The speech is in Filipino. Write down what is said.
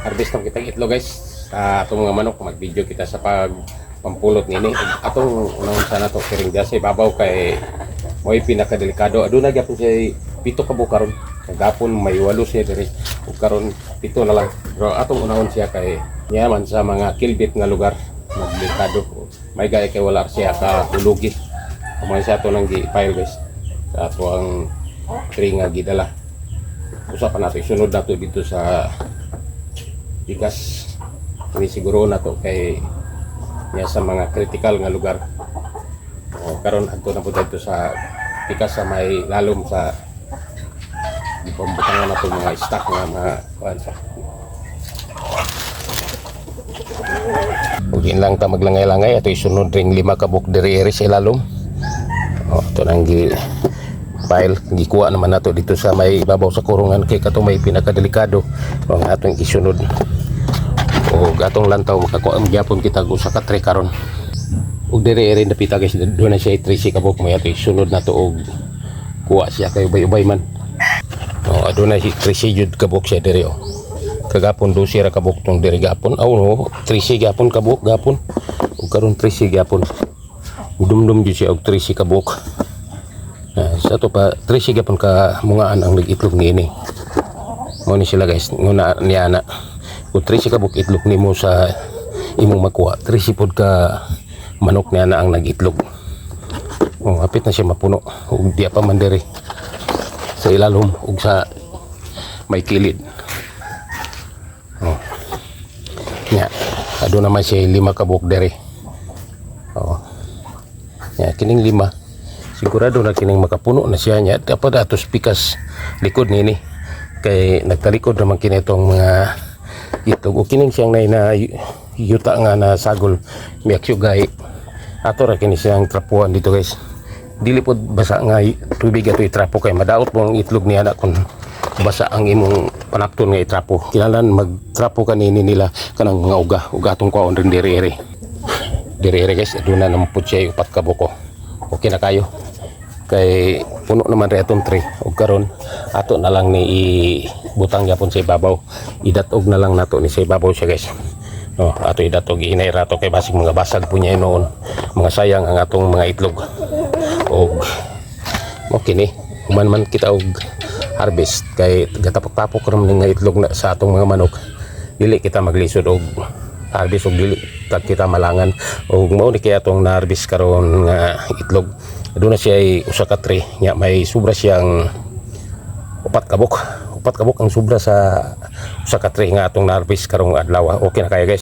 harvest na kitang itlog guys sa atong mga manok. Mag-video kita sa pampulot nini. Atong unang sana to kiring sa ibabaw kay mo'y pinakadelikado. Aduna gyapon siya 7 ka bukaron. Kagapon may 8 siya diri. Ug karon 7 na lang. Pero atong unahon siya kay yaman sa mga kilbit nga lugar. Magdelikado. May gaya kay wala siya ka hulugi. Kamay sa ato nang gi-file guys. Sa ato ang tree nga gidala. Usapan nato isunod nato dito sa bigas. Ini siguro na to kay niya sa mga critical nga lugar. Karon adto na po dito sa bigas sa may lalom sa pambutangan nato mga stock nga mga kuan sa. Ugin lang ta maglangay-langay ato isunod ring 5 ka buk diri sa lalom. Ito nang file gikuha naman nato dito sa may ibabaw sa kurungan kay kato may pinakadelikado ang atong isunod. O atong lantaw makakuha ang gyapon kita usa ka tray karon. Ug diri rin napita guys do na siya 13 ka buk may ato isunod nato og kuha siya kay ubay-ubay man. Aduna si 13 jud ka buk siya diri Kagapon 12 ra ka buk tong diri gapon. No 13 gapon ka buk gapon. Ug karon 13 gapon. Dumdum jud siya og 13 ka buk. Sa to pa 13 gapon ka mungaan ang itlog niini. Mo ni sila guys, nguna niya na. Kung 13 ka buk itlog nimo sa imong makuha, 13 pod ka manok niya na ang nagitlog. Hapit na siya mapuno. Ug diya pa man diri sa ilalom ug sa may kilid. Nya, ado naman siya 5 ka buk diri. Nya kining 5 sigurado na kining makapuno na siya niya. Dapat atos pikas likod nini. Kay nagtalikod naman kinitong mga itlog. O kining siyang na yuta nga na sagol. Miyaksugay. Ato ra kini siyang trapuan dito guys. Dili pod basa nga tubig ato itrapo kay madaot mo ang itlog niya na kung basa ang imong panapton nga itrapo. Kinalan magtrapo kanini nila kanang nga uga atong kwaon rin diri-iri. Diri-iri guys. Aduna naman po siya 4 ka buko. Okay na kayo. Kay puno naman rin atong tree ug karon ato na lang ni ibutang yapon sa ibabaw, idatog na lang nato ni sa ibabaw siya guys. Ato idatog inay rato kay basig mga basag po niya noon, mga sayang ang atong mga itlog. Og okay ni human man kita og harvest kay gatapok-tapok ra man nga itlog na sa atong mga manok, dili kita maglisod og harvest og dili kita malangan. Og mao ni kay atong na-harvest karon nga itlog. Doon na siya ay usa ka tray nya may sobra siyang 4 ka buk ang sobra sa usa ka tray nga atong na-harvest karong adlaw. Okay na kayo guys.